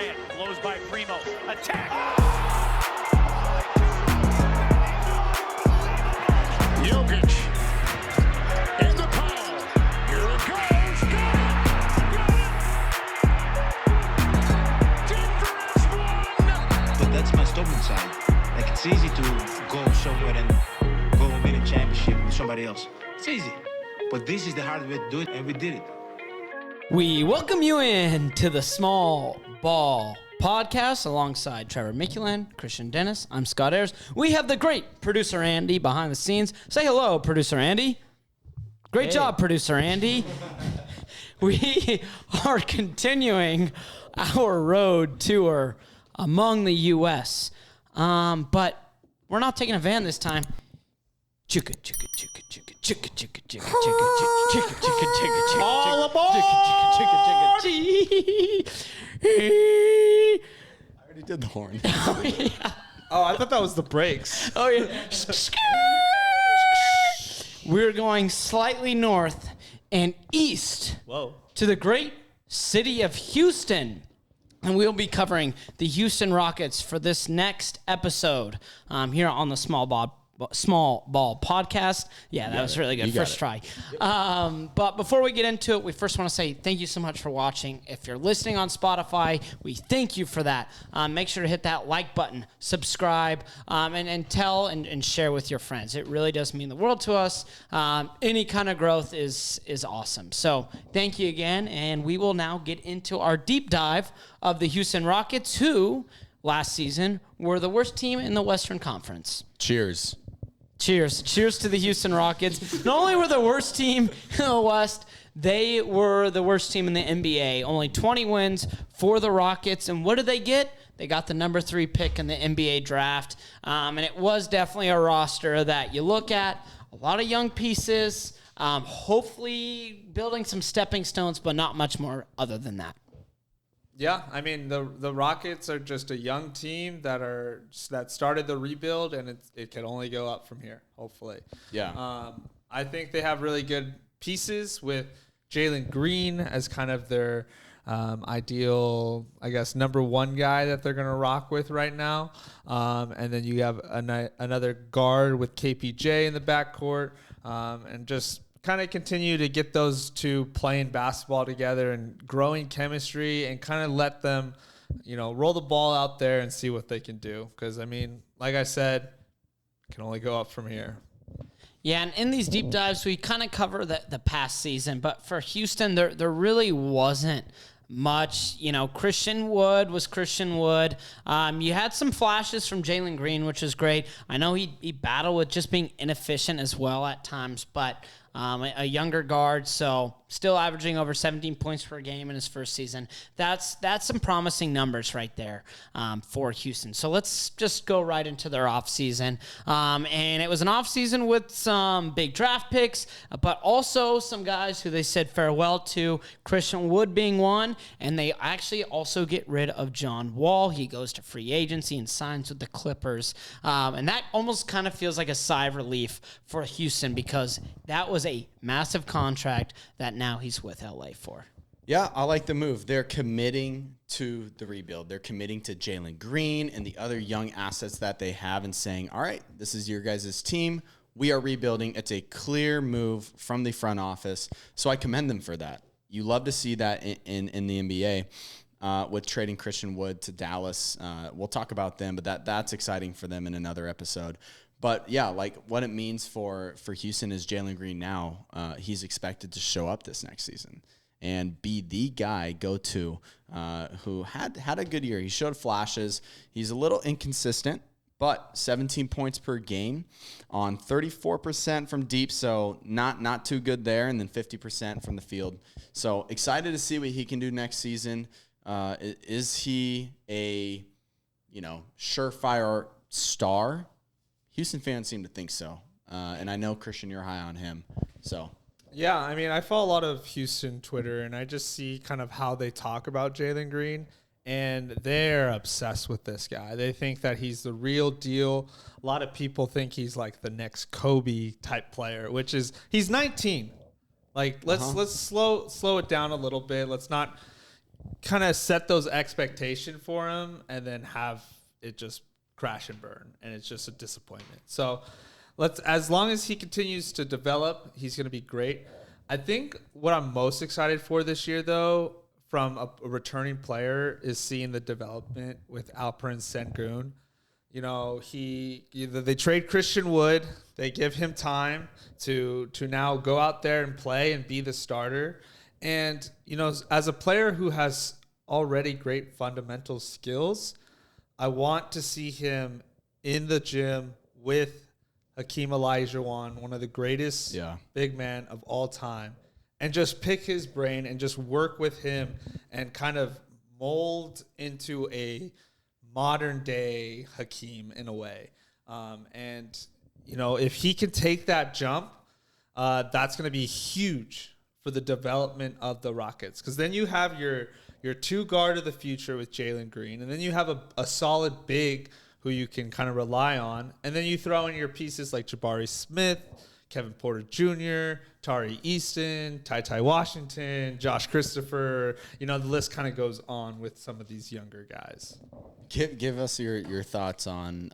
Durant blows by Primo. Attack! Jokic in the power. Here it goes. Got it. Denver has won. But that's my stubborn side. Like, it's easy to go somewhere and go win a championship with somebody else. It's easy. But this is the hard way to do it, and we did it. We welcome you in to the Small Ball Podcast alongside Trevor Mikulan, Christian Dennis. I'm Scott Ayers. We have the great producer Andy behind the scenes. Say hello, producer Andy. Great job, producer Andy. We are continuing our road tour among the U.S., but we're not taking a van this time. Chicka, chicka, chicka, chicka, chicka, chicka, chicka, chicka, chicka, chicka, chicka, chicka, All aboard! I already did the horn. yeah. Oh, I thought that was the brakes. Oh, yeah. We're going slightly north and east to the great city of Houston. And we'll be covering the Houston Rockets for this next episode here on the Small Ball Podcast. Yeah, that was really good. First try. But before we get into it, we first want to say thank you so much for watching. If you're listening on Spotify, we thank you for that. Make sure to hit that like button, subscribe, and tell and share with your friends. It really does mean the world to us. Any kind of growth is awesome. So thank you again, and we will now get into our deep dive of the Houston Rockets, who last season were the worst team in the Western Conference. Cheers. Cheers to the Houston Rockets. Not only were the worst team in the West, they were the worst team in the NBA. Only 20 wins for the Rockets. And what did they get? They got the number 3 pick in the NBA draft. And it was definitely a roster that you look at, a lot of young pieces, hopefully building some stepping stones, but not much more other than that. Yeah, I mean the Rockets are just a young team that started the rebuild, and it can only go up from here. Hopefully, Yeah. I think they have really good pieces with Jalen Green as kind of their ideal, I guess, number 1 guy that they're gonna rock with right now, and then you have another guard with KPJ in the backcourt, and just kind of continue to get those two playing basketball together and growing chemistry and kind of let them, roll the ball out there and see what they can do. Because, I mean, like I said, can only go up from here. Yeah, and in these deep dives, we kind of cover the past season. But for Houston, there really wasn't much. Christian Wood was Christian Wood. You had some flashes from Jalen Green, which is great. I know he battled with just being inefficient as well at times, but a younger guard, so still averaging over 17 points per game in his first season. That's some promising numbers right there for Houston. So let's just go right into their offseason. And it was an offseason with some big draft picks, but also some guys who they said farewell to, Christian Wood being one, and they actually also get rid of John Wall. He goes to free agency and signs with the Clippers. And that almost kind of feels like a sigh of relief for Houston, because that was a massive contract that now he's with LA for. Yeah, I like the move. They're committing to the rebuild. They're committing to Jalen Green and the other young assets that they have and saying, all right, this is your guys' team. We are rebuilding. It's a clear move from the front office. So I commend them for that. You love to see that in the NBA with trading Christian Wood to Dallas. We'll talk about them, but that's exciting for them in another episode. But yeah, like what it means for Houston is Jalen Green now, he's expected to show up this next season and be the guy go-to who had a good year. He showed flashes. He's a little inconsistent, but 17 points per game on 34% from deep, so not too good there, and then 50% from the field. So excited to see what he can do next season. Is he a surefire star? Houston fans seem to think so. And I know, Christian, you're high on him. So, Yeah, I mean, I follow a lot of Houston Twitter, and I just see kind of how they talk about Jalen Green, and they're obsessed with this guy. They think that he's the real deal. A lot of people think he's like the next Kobe type player, which is he's 19. Like, let's slow it down a little bit. Let's not kind of set those expectations for him and then have it just crash and burn, and it's just a disappointment. So as long as he continues to develop, he's going to be great. I think what I'm most excited for this year, though, from a returning player, is seeing the development with Alperen Sengun. You know, they trade Christian Wood, they give him time to now go out there and play and be the starter. And, you know, as a player who has already great fundamental skills, I want to see him in the gym with Hakeem Olajuwon, one of the greatest big men of all time, and just pick his brain and just work with him and kind of mold into a modern day Hakeem in a way. And, you know, if he can take that jump, that's going to be huge for the development of the Rockets. Because then you have your two guard of the future with Jalen Green, and then you have a solid big who you can kind of rely on. And then you throw in your pieces like Jabari Smith, Kevin Porter Jr., Tari Eason, Ty Washington, Josh Christopher. You know, the list kind of goes on with some of these younger guys. Give us your thoughts on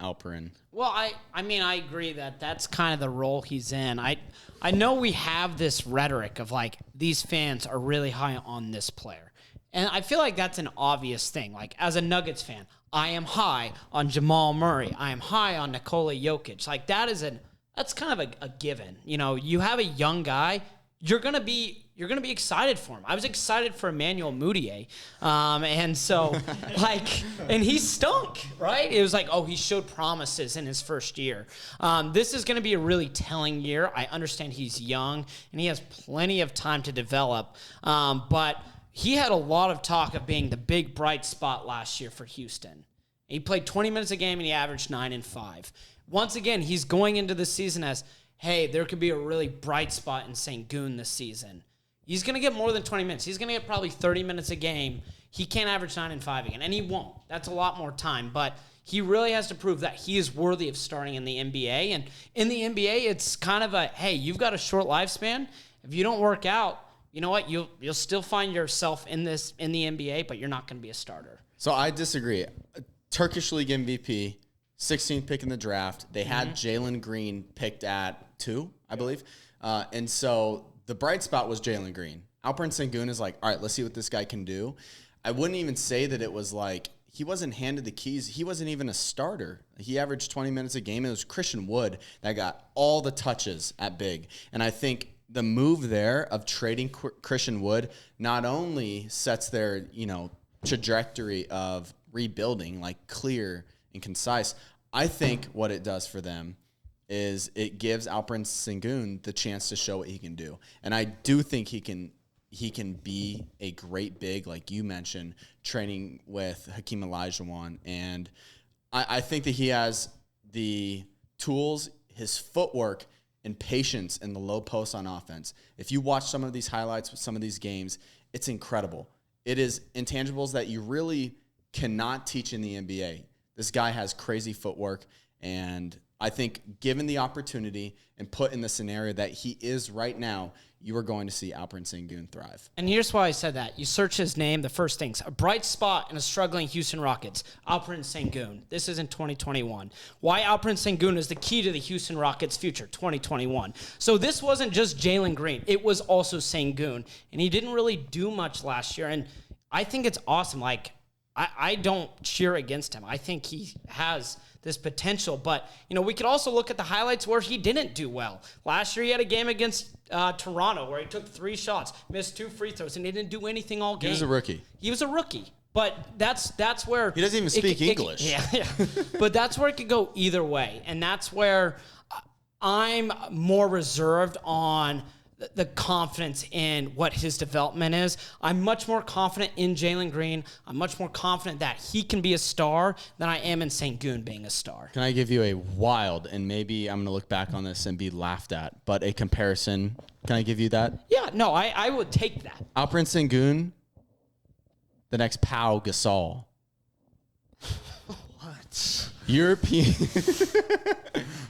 Alperen. Well, I mean, I agree that that's kind of the role he's in. I know we have this rhetoric of, like, these fans are really high on this player. And I feel like that's an obvious thing. Like, as a Nuggets fan, I am high on Jamal Murray. I am high on Nikola Jokic. Like, that's kind of a given. You know, you have a young guy, you're gonna be excited for him. I was excited for Emmanuel Mudiay, and so and he stunk, right? It was like, oh, he showed promises in his first year. This is gonna be a really telling year. I understand he's young and he has plenty of time to develop, but he had a lot of talk of being the big bright spot last year for Houston. He played 20 minutes a game and he averaged 9 and 5. Once again, he's going into the season as, hey, there could be a really bright spot in Sengun this season. He's going to get more than 20 minutes. He's going to get probably 30 minutes a game. He can't average 9 and 5 again, and he won't. That's a lot more time, but he really has to prove that he is worthy of starting in the NBA. And in the NBA, it's kind of a, hey, you've got a short lifespan. If you don't work out, you know what? You'll still find yourself in the NBA, but you're not going to be a starter. So I disagree. Turkish League MVP, 16th pick in the draft. They had Jalen Green picked at 2, I believe. And so the bright spot was Jalen Green. Alperen Sengun is like, all right, let's see what this guy can do. I wouldn't even say that it was like he wasn't handed the keys. He wasn't even a starter. He averaged 20 minutes a game. It was Christian Wood that got all the touches at big. And I think the move there of trading Christian Wood not only sets their, trajectory of rebuilding, like clear and concise. I think what it does for them is it gives Alperen Sengun the chance to show what he can do. And I do think he can be a great big, like you mentioned, training with Hakeem Olajuwon. And I think that he has the tools, his footwork, and patience in the low post on offense. If you watch some of these highlights with some of these games, it's incredible. It is intangibles that you really cannot teach in the NBA. This guy has crazy footwork, and I think given the opportunity and put in the scenario that he is right now, you are going to see Alperen Sengun thrive. And here's why I said that. You search his name, the first things, a bright spot in a struggling Houston Rockets, Alperen Sengun. This is in 2021. Why Alperen Sengun is the key to the Houston Rockets' future, 2021. So this wasn't just Jalen Green. It was also Sengun. And he didn't really do much last year. And I think it's awesome. Like, I don't cheer against him. I think he has this potential. But, we could also look at the highlights where he didn't do well. Last year he had a game against Toronto where he took 3 shots, missed 2 free throws, and he didn't do anything all game. He was a rookie. But that's where... He doesn't even speak English. Yeah. But that's where it could go either way. And that's where I'm more reserved on the confidence in what his development is. I'm much more confident in Jalen Green. I'm much more confident that he can be a star than I am in Sengun being a star. Can I give you a wild, and maybe I'm going to look back on this and be laughed at, but a comparison? Can I give you that? Yeah, no, I would take that. Alperen Sengun, the next Pau Gasol. What?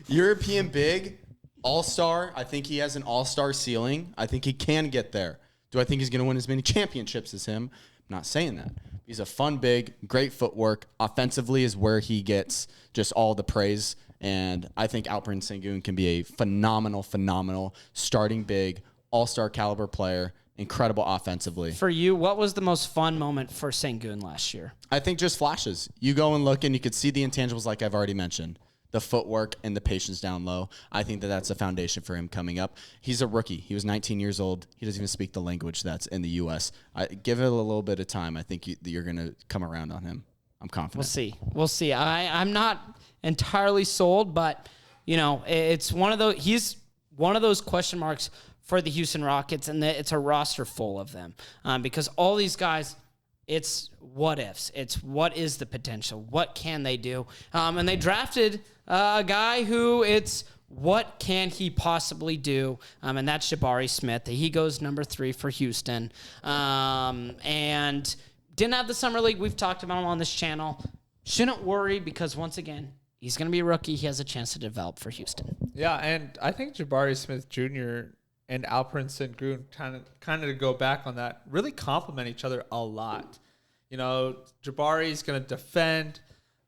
European big, all-star. I think he has an all-star ceiling. I think he can get there. Do I think he's going to win as many championships as him? I'm not saying that. He's a fun big, great footwork. Offensively is where he gets just all the praise. And I think Alperen Sengun can be a phenomenal starting big, all-star caliber player, incredible offensively. For you, what was the most fun moment for Sengun last year? I think just flashes. You go and look, and you could see the intangibles like I've already mentioned. The footwork and the patience down low. I think that's a foundation for him coming up. He's a rookie. He was 19 years old. He doesn't even speak the language that's in the U.S. Give it a little bit of time. I think you're going to come around on him. I'm confident. We'll see. I'm not entirely sold, but, it's one of those. He's one of those question marks for the Houston Rockets, and it's a roster full of them because all these guys, it's what ifs. It's what is the potential? What can they do? And they drafted a guy who it's what can he possibly do? And that's Jabari Smith. He goes number 3 for Houston. And didn't have the summer league. We've talked about him on this channel. Shouldn't worry because, once again, he's going to be a rookie. He has a chance to develop for Houston. Yeah, and I think Jabari Smith Jr. and Alperen Sengun kind of to go back on that, really complement each other a lot. Jabari is going to defend,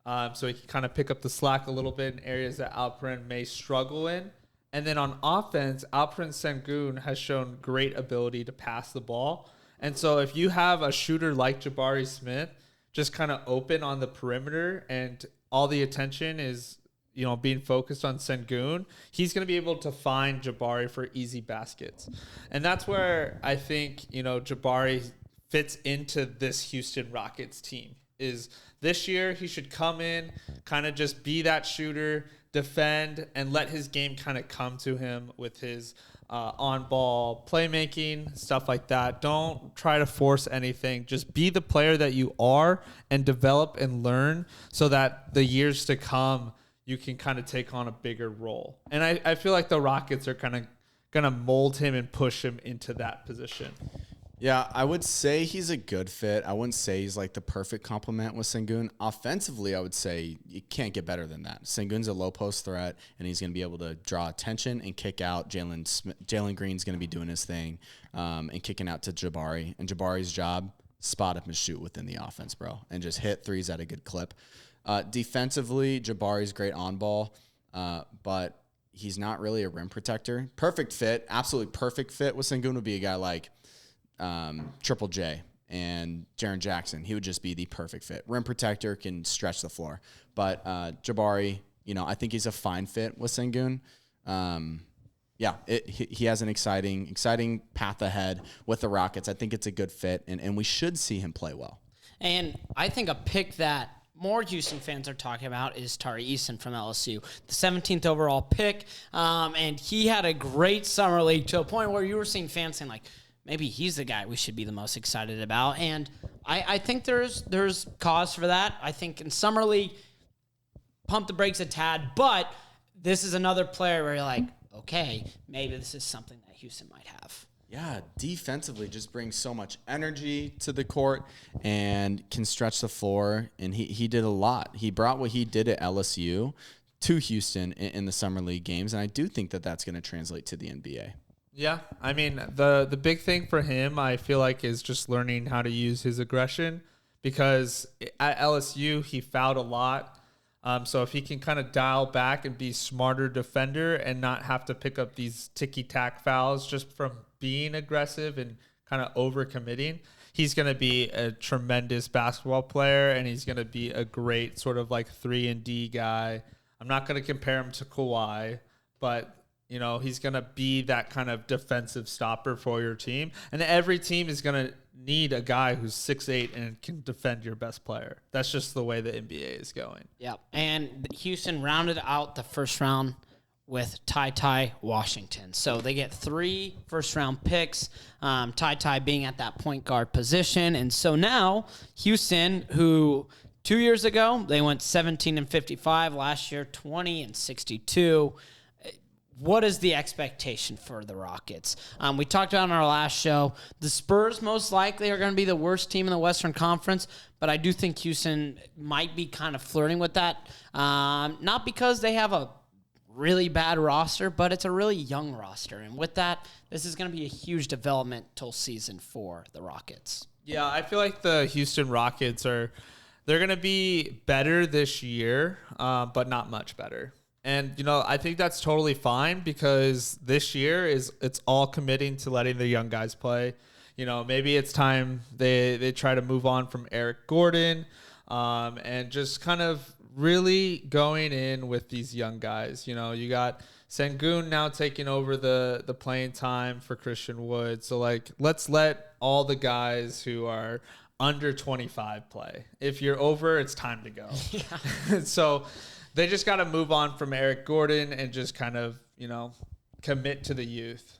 so he can kind of pick up the slack a little bit in areas that Alperen may struggle in. And then on offense, Alperen Sengun has shown great ability to pass the ball. And so if you have a shooter like Jabari Smith just kind of open on the perimeter and all the attention is being focused on Sengun, he's going to be able to find Jabari for easy baskets. And that's where I think, Jabari fits into this Houston Rockets team. Is this year he should come in, kind of just be that shooter, defend, and let his game kind of come to him with his on-ball playmaking, stuff like that. Don't try to force anything. Just be the player that you are and develop and learn so that the years to come you can kind of take on a bigger role. And I feel like the Rockets are kind of going to mold him and push him into that position. Yeah, I would say he's a good fit. I wouldn't say he's like the perfect complement with Sengun. Offensively, I would say you can't get better than that. Sengun's a low post threat, and he's going to be able to draw attention and kick out. Jalen Green's going to be doing his thing and kicking out to Jabari. And Jabari's job, spot up and shoot within the offense, bro, and just hit threes at a good clip. Defensively, Jabari's great on ball, but he's not really a rim protector. Perfect fit, absolutely perfect fit with Sengun would be a guy like Triple J and Jaren Jackson. He would just be the perfect fit. Rim protector, can stretch the floor. But Jabari, I think he's a fine fit with Sengun. He has an exciting path ahead with the Rockets. I think it's a good fit, and we should see him play well. And I think a pick that more Houston fans are talking about is Tari Eason from LSU, the 17th overall pick. And he had a great summer league to a point where you were seeing fans saying, like, maybe he's the guy we should be the most excited about. And I think there's cause for that. I think in summer league, pump the brakes a tad. But this is another player where you're like, okay, maybe this is something that Houston might have. Yeah, defensively just brings so much energy to the court and can stretch the floor. And he did a lot. He brought what he did at LSU to Houston in the summer league games. And I do think that that's going to translate to the NBA. Yeah, I mean, the big thing for him, I feel like, is just learning how to use his aggression, because at LSU, he fouled a lot. So if he can kind of dial back and be smarter defender and not have to pick up these ticky-tack fouls just from being aggressive and kind of over-committing, he's going to be a tremendous basketball player, and he's going to be a great sort of like 3-and-D guy. I'm not going to compare him to Kawhi, but he's going to be that kind of defensive stopper for your team. And every team is going to need a guy who's 6'8" and can defend your best player. That's just the way the NBA is going. Yeah. And Houston rounded out the first round with Ty Washington. So they get 3 first-round picks, Ty being at that point guard position. And so now Houston, who 2 years ago, they went 17-55. Last year, 20-62. What is the expectation for the Rockets? We talked about in our last show, the Spurs most likely are going to be the worst team in the Western Conference, but I do think Houston might be kind of flirting with that. Not because they have a really bad roster, but it's a really young roster. And with that, this is going to be a huge developmental season for the Rockets. Yeah, I feel like the Houston Rockets they're going to be better this year, but not much better. And, I think that's totally fine because this year it's all committing to letting the young guys play. Maybe it's time they try to move on from Eric Gordon and just kind of really going in with these young guys. You got Sengun now taking over the playing time for Christian Wood. So, let's let all the guys who are under 25 play. If you're over, it's time to go. Yeah. So they just got to move on from Eric Gordon and just kind of, commit to the youth.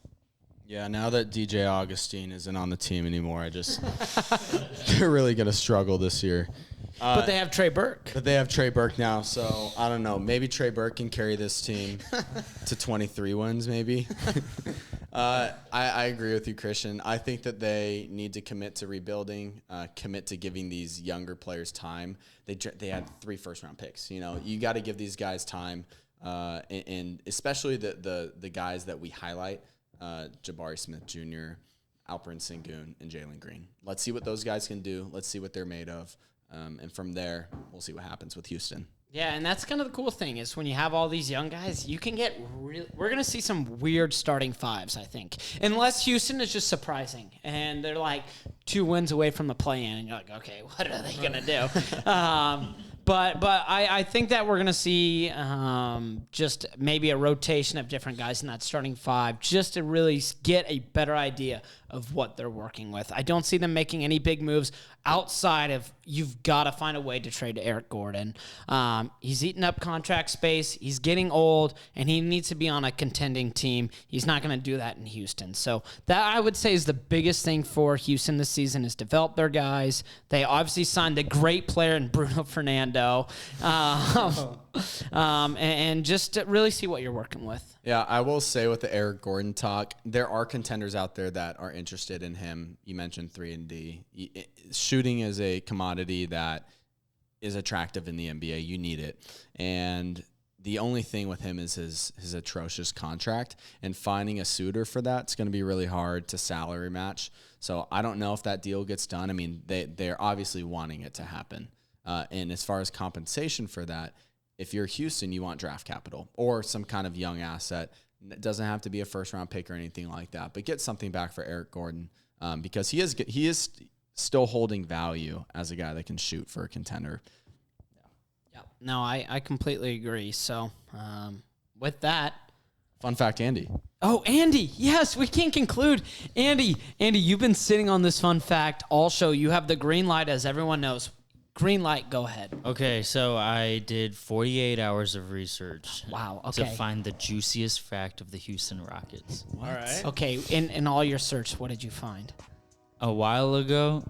Yeah, now that DJ Augustine isn't on the team anymore, they're really going to struggle this year. But they have Trey Burke. But they have Trey Burke now, so I don't know. Maybe Trey Burke can carry this team to 23 wins, maybe. I agree with you, Christian. I think that they need to commit to rebuilding, commit to giving these younger players time. They had 3 first-round picks. You got to give these guys time, and especially the guys that we highlight, Jabari Smith Jr., Alperen Sengun, and Jalen Green. Let's see what those guys can do. Let's see what they're made of. And from there, we'll see what happens with Houston. Yeah, and that's kind of the cool thing is when you have all these young guys, you can get we're going to see some weird starting fives, I think. Unless Houston is just surprising and they're like 2 wins away from the play-in and you're like, okay, what are they going to do? But I think that we're going to see just maybe a rotation of different guys in that starting 5 just to really get a better idea of what they're working with. I don't see them making any big moves outside of you've got to find a way to trade Eric Gordon. He's eating up contract space. He's getting old, and he needs to be on a contending team. He's not going to do that in Houston. So that, I would say, is the biggest thing for Houston this season is develop their guys. They obviously signed a great player in Bruno Fernando. And just to really see what you're working with. Yeah, I will say with the Eric Gordon talk, there are contenders out there that are interested in him. You mentioned 3-and-D. Shooting is a commodity that is attractive in the NBA. You need it. And the only thing with him is his atrocious contract. And finding a suitor for that's going to be really hard to salary match. So I don't know if that deal gets done. I mean, they're obviously wanting it to happen. And as far as compensation for that, if you're Houston, you want draft capital or some kind of young asset. It doesn't have to be a first-round pick or anything like that, but get something back for Eric Gordon because he is still holding value as a guy that can shoot for a contender. Yeah. No, I completely agree. So with that. Fun fact, Andy. Oh, Andy. Yes, we can conclude. Andy, you've been sitting on this fun fact all show. You have the green light, as everyone knows. Green light, go ahead. Okay, so I did 48 hours of research. Wow, okay. To find the juiciest fact of the Houston Rockets. All right. Okay, in all your search, what did you find? A while ago,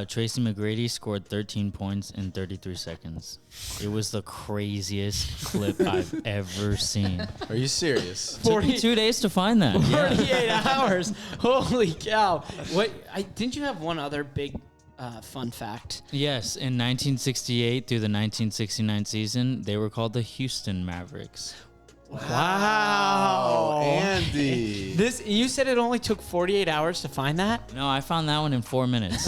Tracy McGrady scored 13 points in 33 seconds. It was the craziest clip I've ever seen. Are you serious? Took me 2 days to find that. 48 hours. Holy cow. Didn't you have one other big fun fact? Yes, in 1968 through the 1969 season, they were called the Houston Mavericks. Wow. Andy. You said it only took 48 hours to find that? No, I found that one in 4 minutes.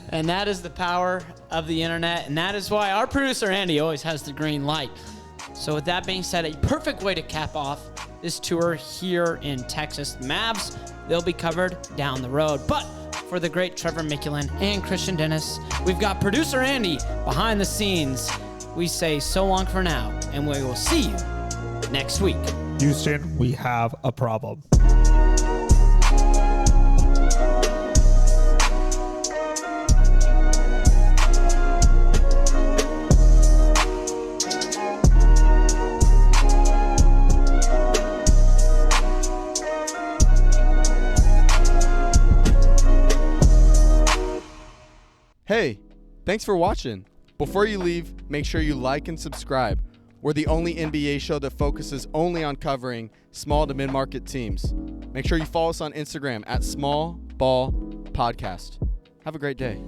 And that is the power of the internet, and that is why our producer Andy always has the green light. So with that being said, a perfect way to cap off this tour here in Texas. The Mavs, they'll be covered down the road. But for the great Trevor Mickelin and Christian Dennis, we've got producer Andy behind the scenes. We say so long for now, and we will see you next week. Houston, we have a problem. Hey, thanks for watching. Before you leave, make sure you like and subscribe. We're the only NBA show that focuses only on covering small to mid-market teams. Make sure you follow us on Instagram at Small Ball Podcast. Have a great day.